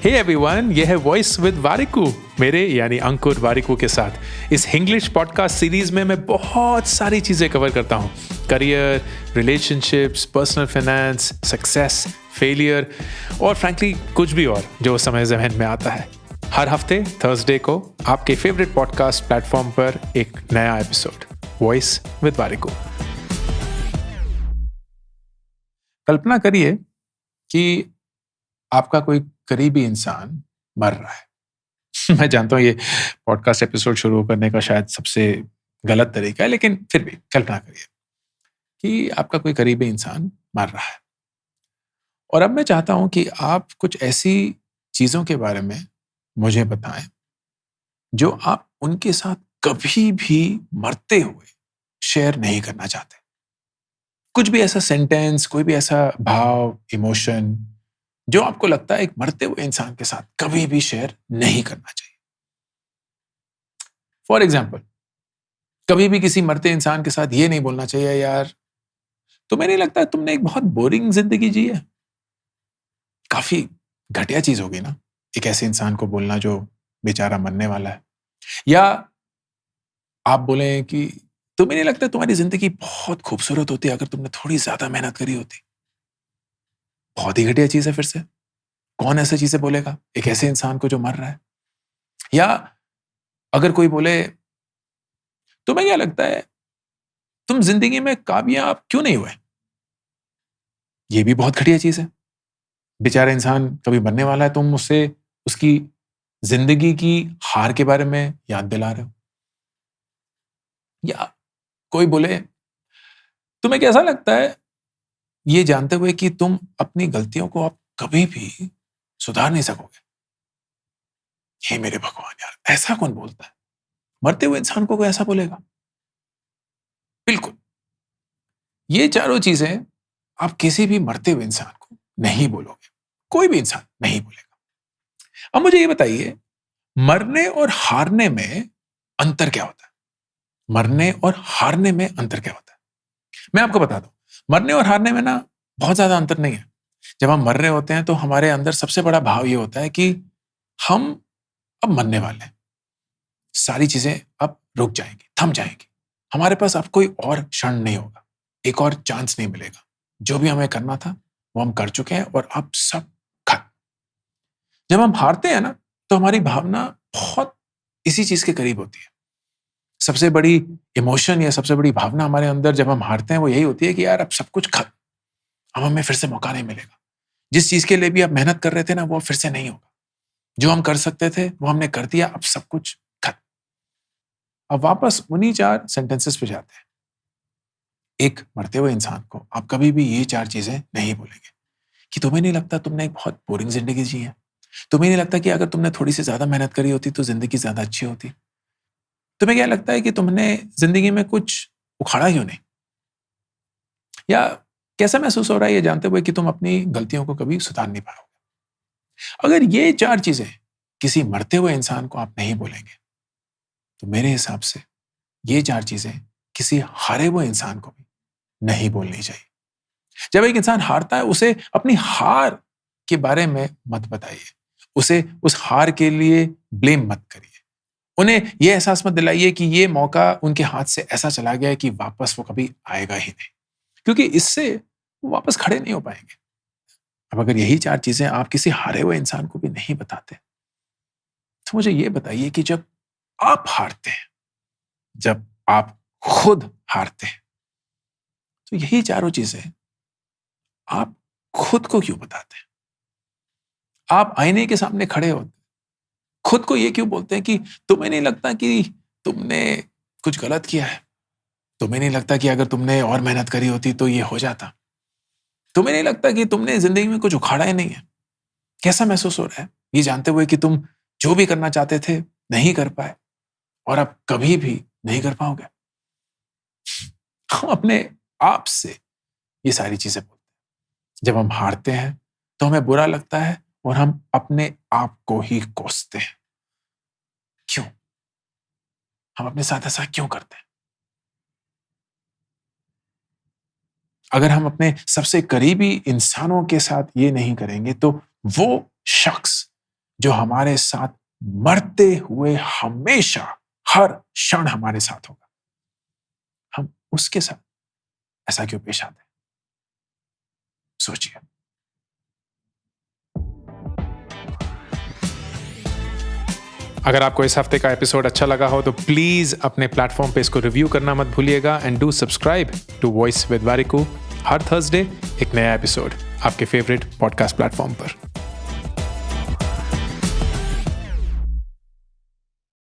Hey everyone, ये है voice with Warikoo, मेरे यानी अंकुर वारिकू के साथ। इस इंग्लिश पॉडकास्ट सीरीज में मैं बहुत सारी चीज़ें कवर करता हूँ। Career, relationships, personal finance, success, failure और फ्रैंकली कुछ भी और जो उस समय ज़हन में आता है। हर हफ्ते थर्सडे को आपके फेवरेट पॉडकास्ट प्लेटफॉर्म पर एक नया एपिसोड, वॉइस विद वारिकू। कल्पना करिए कि आपका कोई करीबी इंसान मर रहा है। मैं जानता हूँ ये पॉडकास्ट एपिसोड शुरू करने का शायद सबसे गलत तरीका है, लेकिन फिर भी कल्पना करिए कि आपका कोई करीबी इंसान मर रहा है। और अब मैं चाहता हूँ कि आप कुछ ऐसी चीज़ों के बारे में मुझे बताएं जो आप उनके साथ कभी भी मरते हुए शेयर नहीं करना चाहते। कुछ भी ऐसा सेंटेंस, कोई भी ऐसा भाव, इमोशन जो आपको लगता है एक मरते हुए इंसान के साथ कभी भी शेयर नहीं करना चाहिए। फॉर एग्जाम्पल, कभी भी किसी मरते इंसान के साथ ये नहीं बोलना चाहिए, यार तुम्हें नहीं लगता तुमने एक बहुत बोरिंग जिंदगी जी है? काफी घटिया चीज होगी ना एक ऐसे इंसान को बोलना जो बेचारा मरने वाला है। या आप बोले कि तुम्हें नहीं लगता तुम्हारी जिंदगी बहुत खूबसूरत होती अगर तुमने थोड़ी ज्यादा मेहनत करी होती? बहुत ही घटिया चीज है। फिर से कौन ऐसा चीजें बोलेगा एक ऐसे इंसान को जो मर रहा है? या अगर कोई बोले तुम्हें क्या लगता है तुम जिंदगी में कामयाब क्यों नहीं हुए? ये भी बहुत घटिया चीज है। बेचारा इंसान कभी मरने वाला है, तुम उससे उसकी जिंदगी की हार के बारे में याद दिला रहे हो। या कोई बोले तुम्हें कैसा लगता है ये जानते हुए कि तुम अपनी गलतियों को अब कभी भी सुधार नहीं सकोगे? हे मेरे भगवान, यार ऐसा कौन बोलता है? मरते हुए इंसान को कोई ऐसा बोलेगा? बिल्कुल। ये चारों चीजें आप किसी भी मरते हुए इंसान को नहीं बोलोगे। कोई भी इंसान नहीं बोलेगा। अब मुझे ये बताइए, मरने और हारने में अंतर क्या होता है? मरने और हारने में अंतर क्या होता है? मैं आपको बता दूं, मरने और हारने में ना बहुत ज्यादा अंतर नहीं है। जब हम मर रहे होते हैं तो हमारे अंदर सबसे बड़ा भाव ये होता है कि हम अब मरने वाले हैं। सारी चीजें अब रुक जाएंगी, थम जाएंगी। हमारे पास अब कोई और क्षण नहीं होगा, एक और चांस नहीं मिलेगा। जो भी हमें करना था वो हम कर चुके हैं और अब सब खत्म। जब हम हारते हैं ना तो हमारी भावना बहुत इसी चीज के करीब होती है। सबसे बड़ी इमोशन या सबसे बड़ी भावना हमारे अंदर जब हम हारते हैं वो यही होती है कि यार अब सब कुछ खत्म, अब हमें फिर से मौका नहीं मिलेगा। जिस चीज के लिए भी आप मेहनत कर रहे थे ना वो फिर से नहीं होगा। जो हम कर सकते थे वो हमने कर दिया, अब सब कुछ खत्म। अब वापस उन्हीं चार सेंटेंसेस पे जाते हैं। एक मरते हुए इंसान को आप कभी भी ये चार चीजें नहीं बोलेंगे कि तुम्हें नहीं लगता तुमने एक बहुत बोरिंग जिंदगी जी है? तुम्हें नहीं लगता कि अगर तुमने थोड़ी सी ज्यादा मेहनत करी होती तो जिंदगी ज्यादा अच्छी होती? तुम्हें क्या लगता है कि तुमने जिंदगी में कुछ उखाड़ा क्यों नहीं? या कैसा महसूस हो रहा है ये जानते हुए कि तुम अपनी गलतियों को कभी सुधार नहीं पाओगे? अगर ये चार चीजें किसी मरते हुए इंसान को आप नहीं बोलेंगे तो मेरे हिसाब से ये चार चीजें किसी हारे हुए इंसान को भी नहीं बोलनी चाहिए। जब एक इंसान हारता है उसे अपनी हार के बारे में मत बताइए, उसे उस हार के लिए ब्लेम मत करिए। उन्हें यह एहसास मत दिलाइए कि ये मौका उनके हाथ से ऐसा चला गया है कि वापस वो कभी आएगा ही नहीं, क्योंकि इससे वो वापस खड़े नहीं हो पाएंगे। अब अगर यही चार चीजें आप किसी हारे हुए इंसान को भी नहीं बताते तो मुझे ये बताइए कि जब आप हारते हैं, जब आप खुद हारते हैं, तो यही चारों चीजें आप खुद को क्यों बताते हैं? आप आईने के सामने खड़े होते खुद को ये क्यों बोलते हैं कि तुम्हें नहीं लगता कि तुमने कुछ गलत किया है? तुम्हें नहीं लगता कि अगर तुमने और मेहनत करी होती तो ये हो जाता? तुम्हें नहीं लगता कि तुमने जिंदगी में कुछ उखाड़ा ही नहीं है? कैसा महसूस हो रहा है ये जानते हुए कि तुम जो भी करना चाहते थे नहीं कर पाए और अब कभी भी नहीं कर पाओगे? हम अपने आप से ये सारी चीजें बोलते हैं। जब हम हारते हैं तो हमें बुरा लगता है और हम अपने आप को ही कोसते हैं। क्यों? हम अपने साथ ऐसा क्यों करते हैं? अगर हम अपने सबसे करीबी इंसानों के साथ ये नहीं करेंगे तो वो शख्स जो हमारे साथ मरते हुए हमेशा हर क्षण हमारे साथ होगा, हम उसके साथ ऐसा क्यों पेश आते हैं? सोचिए। अगर आपको इस हफ्ते का एपिसोड अच्छा लगा हो तो प्लीज अपने प्लेटफॉर्म पे इसको रिव्यू करना मत भूलिएगा and do subscribe to voice with Warikoo. हर थर्सडे एक नया एपिसोड आपके फेवरेट पॉडकास्ट प्लेटफॉर्म पर।